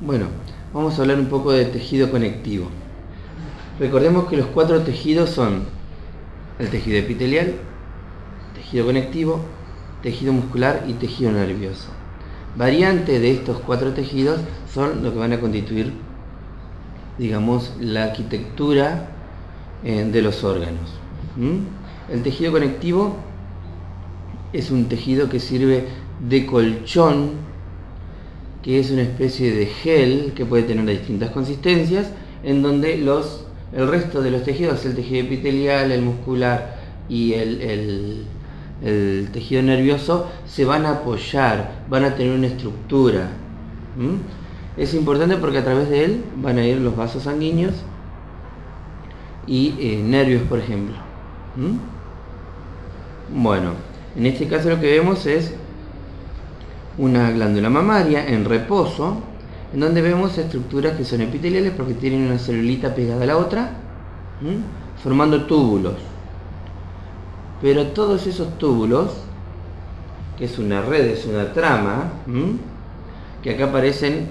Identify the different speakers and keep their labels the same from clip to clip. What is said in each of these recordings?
Speaker 1: Bueno, vamos a hablar un poco de tejido conectivo. Recordemos que los cuatro tejidos son el tejido epitelial, tejido conectivo, tejido muscular y tejido nervioso. Variantes de estos cuatro tejidos son lo que van a constituir, digamos, la arquitectura de los órganos. El tejido conectivo es un tejido que sirve de colchón, que es una especie de gel que puede tener distintas consistencias, en donde el resto de los tejidos, el tejido epitelial, el muscular y el tejido nervioso, se van a apoyar, van a tener una estructura. Es importante porque a través de él van a ir los vasos sanguíneos y nervios, por ejemplo. Bueno, en este caso lo que vemos es una glándula mamaria en reposo, en donde vemos estructuras que son epiteliales porque tienen una celulita pegada a la otra, formando túbulos. Pero todos esos túbulos, que es una red, es una trama, que acá aparecen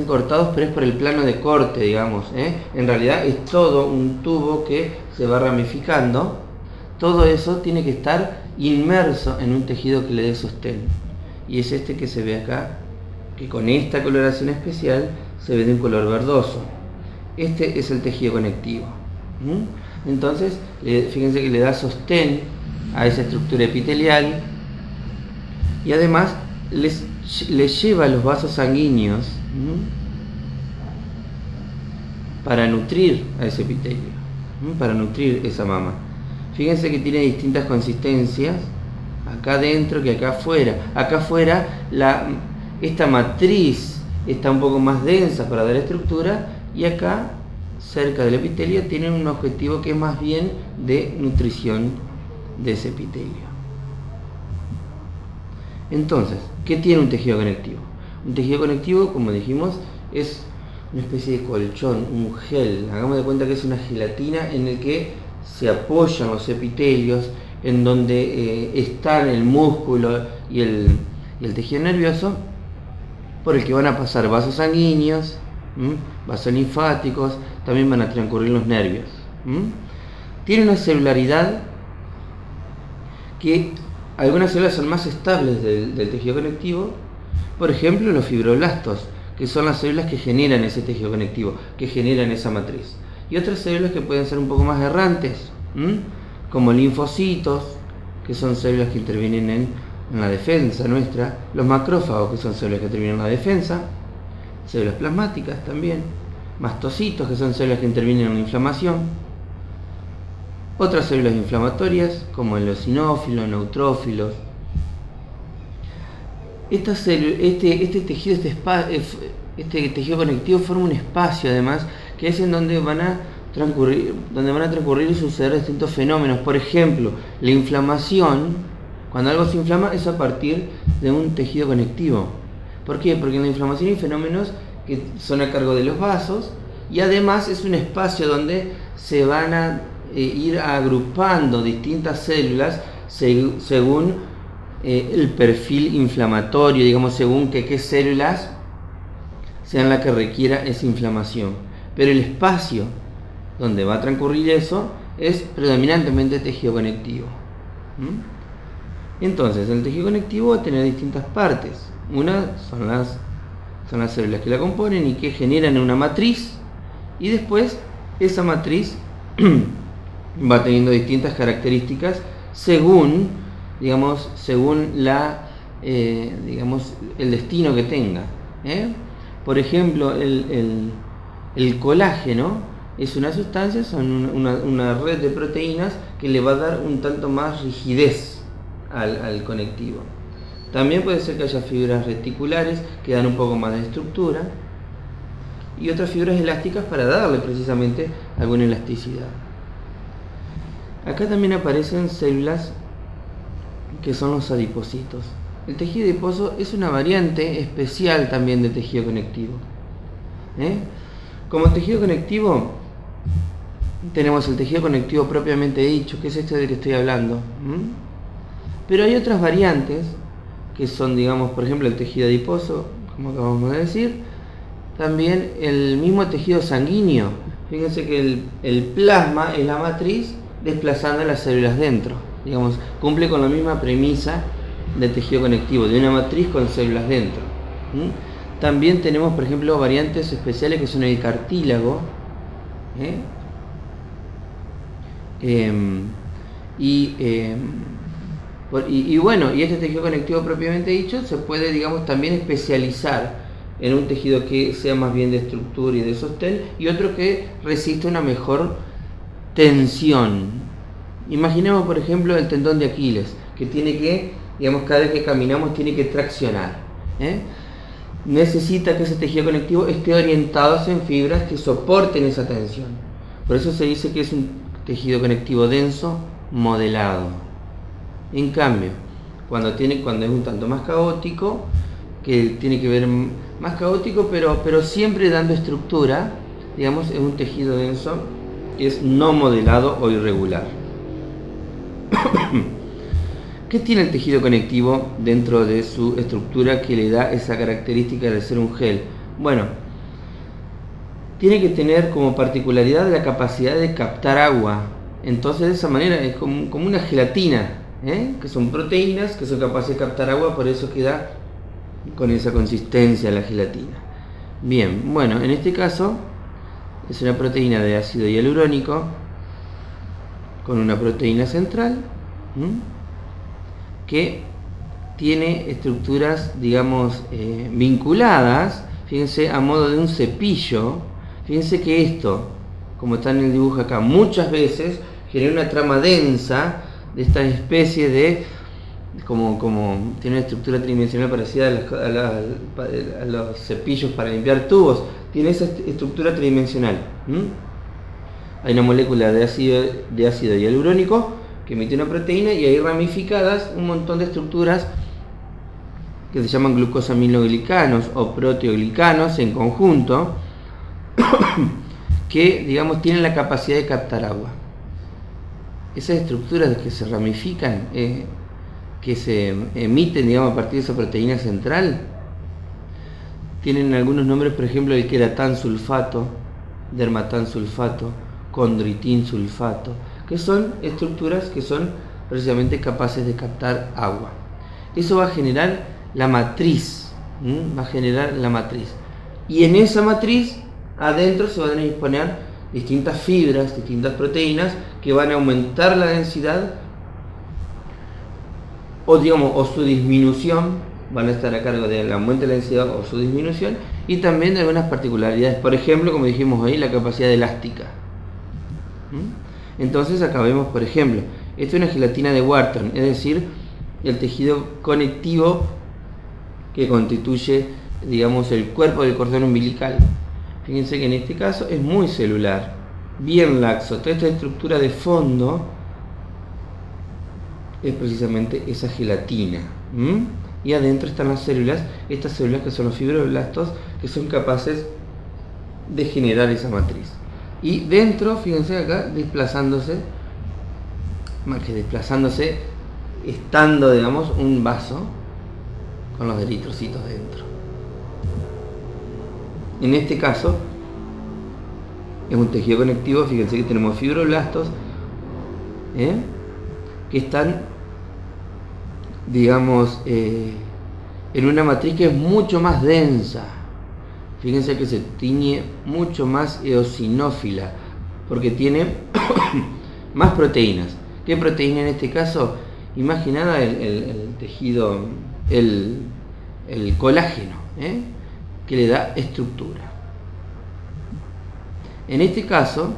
Speaker 1: cortados, pero es por el plano de corte, digamos, en realidad es todo un tubo que se va ramificando. Todo eso tiene que estar inmerso en un tejido que le dé sostén, y es este que se ve acá, que con esta coloración especial se ve de un color verdoso. Este es el tejido conectivo. Entonces, fíjense que le da sostén a esa estructura epitelial y además les lleva los vasos sanguíneos para nutrir a ese epitelio, para nutrir esa mama. Fíjense que tiene distintas consistencias acá adentro que acá afuera. Acá afuera esta matriz está un poco más densa para dar estructura, y acá cerca del epitelio tiene un objetivo que es más bien de nutrición de ese epitelio. Entonces, ¿qué tiene un tejido conectivo? Un tejido conectivo, como dijimos, es una especie de colchón, un gel. Hagamos de cuenta que es una gelatina en el que se apoyan los epitelios, en donde están el músculo y el tejido nervioso, por el que van a pasar vasos sanguíneos, vasos linfáticos, también van a transcurrir los nervios. Tiene una celularidad que algunas células son más estables del tejido conectivo, por ejemplo los fibroblastos, que son las células que generan ese tejido conectivo, que generan esa matriz, y otras células que pueden ser un poco más errantes, como linfocitos, que son células que intervienen en la defensa nuestra, los macrófagos, que son células que intervienen en la defensa, células plasmáticas también, mastocitos, que son células que intervienen en la inflamación, otras células inflamatorias como el eosinófilos, neutrófilos. Este tejido conectivo forma un espacio, además, que es en donde van a transcurrir y suceder distintos fenómenos. Por ejemplo, la inflamación, cuando algo se inflama, es a partir de un tejido conectivo. ¿Por qué? Porque en la inflamación hay fenómenos que son a cargo de los vasos, y además es un espacio donde se van a ir agrupando distintas células según el perfil inflamatorio, digamos, según qué células sean las que requiera esa inflamación. Pero el espacio donde va a transcurrir eso es predominantemente tejido conectivo. Entonces, el tejido conectivo va a tener distintas partes. Una son las células que la componen y que generan una matriz, y después esa matriz va teniendo distintas características según el destino que tenga. Por ejemplo, el colágeno es una sustancia, son una red de proteínas que le va a dar un tanto más rigidez al conectivo. También puede ser que haya fibras reticulares que dan un poco más de estructura, y otras fibras elásticas para darle precisamente alguna elasticidad. Acá también aparecen células que son los adipocitos. El tejido adiposo es una variante especial también de tejido conectivo. Como tejido conectivo tenemos el tejido conectivo propiamente dicho, que es este del que estoy hablando. Pero hay otras variantes que son, digamos, por ejemplo, el tejido adiposo, como acabamos de decir, también el mismo tejido sanguíneo. Fíjense que el plasma es la matriz desplazando las células dentro. Digamos, cumple con la misma premisa del tejido conectivo, de una matriz con células dentro. También tenemos, por ejemplo, variantes especiales que son el cartílago. Y bueno, y este tejido conectivo propiamente dicho se puede, digamos, también especializar en un tejido que sea más bien de estructura y de sostén, y otro que resiste una mejor tensión. Imaginemos, por ejemplo, el tendón de Aquiles, que tiene que, digamos, cada vez que caminamos tiene que traccionar. Necesita que ese tejido conectivo esté orientado hacia fibras que soporten esa tensión. Por eso se dice que es un tejido conectivo denso modelado. En cambio, cuando es un tanto más caótico, que tiene que ver más caótico, pero siempre dando estructura, digamos, es un tejido denso que es no modelado o irregular. ¿Qué tiene el tejido conectivo dentro de su estructura que le da esa característica de ser un gel? Bueno, tiene que tener como particularidad la capacidad de captar agua. Entonces, de esa manera es como una gelatina, que son proteínas que son capaces de captar agua, por eso queda con esa consistencia la gelatina. Bien, bueno, en este caso es una proteína de ácido hialurónico con una proteína central que tiene estructuras, digamos, vinculadas, fíjense, a modo de un cepillo. Fíjense que esto, como está en el dibujo acá, muchas veces genera una trama densa de esta especie de, como tiene una estructura tridimensional parecida a los cepillos para limpiar tubos, tiene esa estructura tridimensional. Hay una molécula de ácido hialurónico que emite una proteína, y hay ramificadas un montón de estructuras que se llaman glucosaminoglicanos o proteoglicanos en conjunto, que, digamos, tienen la capacidad de captar agua. Esas estructuras que se ramifican, que se emiten, digamos, a partir de esa proteína central, tienen algunos nombres, por ejemplo, el queratansulfato, dermatansulfato, condritinsulfato, que son estructuras que son precisamente capaces de captar agua. Eso va a generar la matriz, y en esa matriz adentro se van a disponer distintas fibras, distintas proteínas que van a aumentar la densidad o su disminución, van a estar a cargo del aumento de la densidad o su disminución, y también de algunas particularidades, por ejemplo, como dijimos hoy, la capacidad elástica. Entonces acá vemos, por ejemplo, esto es una gelatina de Wharton, es decir, el tejido conectivo que constituye, digamos, el cuerpo del cordón umbilical. Fíjense que en este caso es muy celular, bien laxo. Toda esta estructura de fondo es precisamente esa gelatina. Y adentro están las células, estas células que son los fibroblastos, que son capaces de generar esa matriz. Y dentro, fíjense acá, desplazándose, más que desplazándose, estando, digamos, un vaso con los eritrocitos dentro. En este caso es un tejido conectivo. Fíjense que tenemos fibroblastos que están, digamos, en una matriz que es mucho más densa. Fíjense que se tiñe mucho más eosinófila porque tiene más proteínas. ¿Qué proteína en este caso? Imaginada el tejido, el colágeno, que le da estructura. En este caso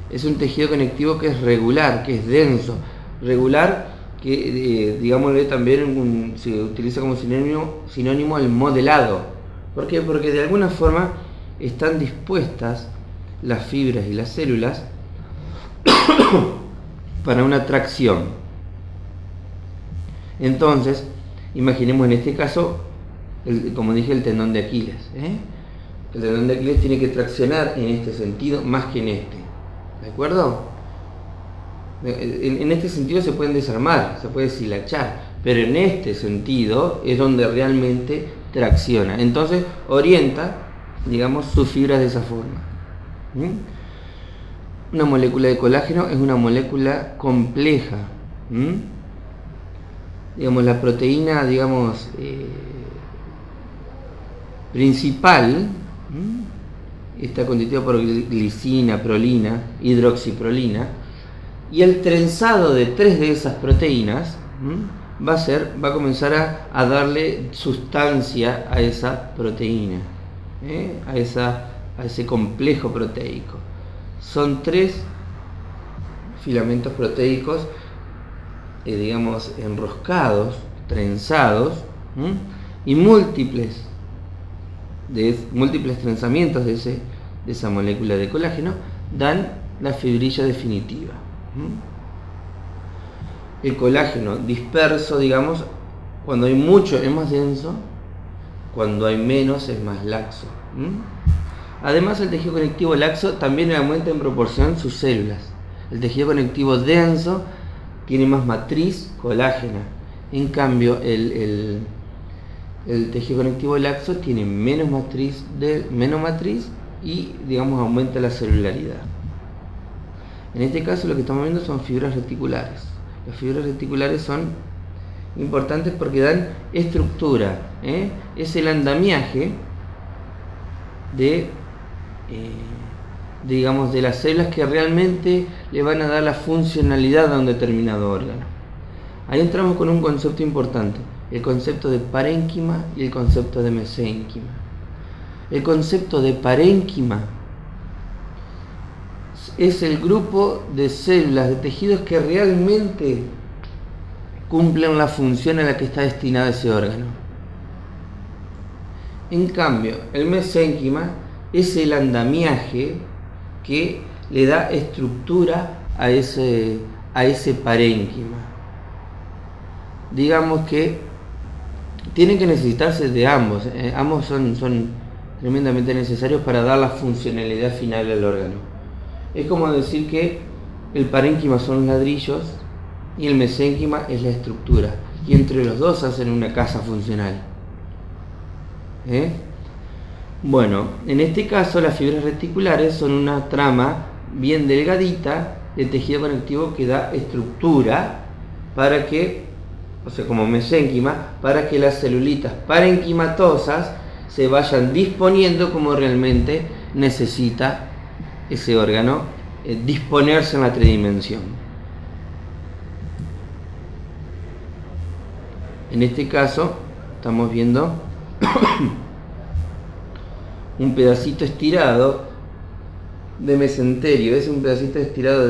Speaker 1: es un tejido conectivo que es regular, que es denso. Regular, que digámosle también se utiliza como sinónimo al modelado. ¿Por qué? Porque de alguna forma están dispuestas las fibras y las células para una tracción. Entonces, imaginemos en este caso, como dije, el tendón de Aquiles. El tendón de Aquiles tiene que traccionar en este sentido más que en este. ¿De acuerdo? En este sentido se pueden desarmar, se puede deshilachar, pero en este sentido es donde realmente tracciona. Entonces orienta digamos, sus fibras de esa forma. Una molécula de colágeno es una molécula compleja. Digamos, la proteína, digamos, principal está constituida por glicina, prolina, hidroxiprolina, y el trenzado de 3 de esas proteínas va a comenzar a darle sustancia a esa proteína, a ese complejo proteico. Son 3 filamentos proteicos, digamos, enroscados, trenzados, y múltiples trenzamientos de esa molécula de colágeno dan la fibrilla definitiva. El colágeno disperso, digamos, cuando hay mucho es más denso, cuando hay menos es más laxo. Además, el tejido conectivo laxo también aumenta en proporción sus células. El tejido conectivo denso tiene más matriz colágena. En cambio, el tejido conectivo laxo tiene menos matriz y, digamos, aumenta la celularidad. En este caso lo que estamos viendo son fibras reticulares. Las fibras reticulares son importantes porque dan estructura. Es el andamiaje digamos, de las células que realmente le van a dar la funcionalidad a un determinado órgano. Ahí entramos con un concepto importante, el concepto de parénquima y el concepto de mesénquima. El concepto de parénquima es el grupo de células, de tejidos que realmente cumplen la función a la que está destinado ese órgano. En cambio, el mesénquima es el andamiaje que le da estructura a ese parénquima. Digamos que tienen que necesitarse de ambos. Ambos son tremendamente necesarios para dar la funcionalidad final al órgano. Es como decir que el parénquima son los ladrillos y el mesénquima es la estructura, y entre los dos hacen una casa funcional. Bueno, en este caso las fibras reticulares son una trama bien delgadita de tejido conectivo que da estructura para que, o sea, como mesénquima, para que las celulitas parenquimatosas se vayan disponiendo como realmente necesita ese órgano disponerse en la tridimensión. En este caso estamos viendo un pedacito estirado de mesenterio. Es un pedacito estirado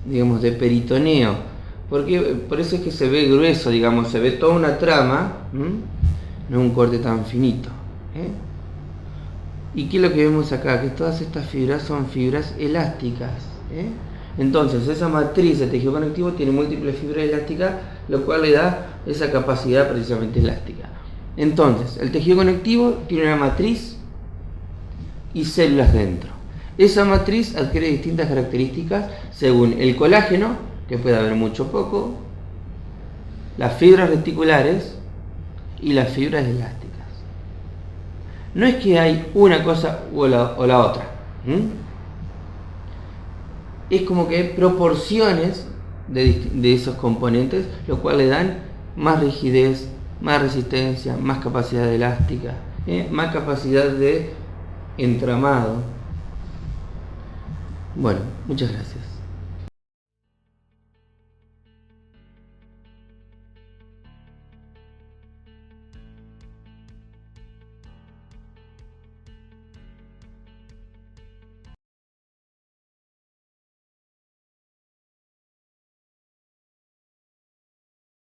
Speaker 1: digamos, de peritoneo, porque por eso es que se ve grueso, digamos, se ve toda una trama, no un corte tan finito. ¿Y qué es lo que vemos acá? Que todas estas fibras son fibras elásticas. Entonces esa matriz de tejido conectivo tiene múltiples fibras elásticas, lo cual le da esa capacidad precisamente elástica. Entonces el tejido conectivo tiene una matriz y células dentro. Esa matriz adquiere distintas características según el colágeno, que puede haber mucho o poco, las fibras reticulares y las fibras elásticas. No es que hay una cosa o la otra. Es como que hay proporciones de esos componentes, lo cual le dan más rigidez, más resistencia, más capacidad elástica, más capacidad de entramado. Bueno, muchas gracias.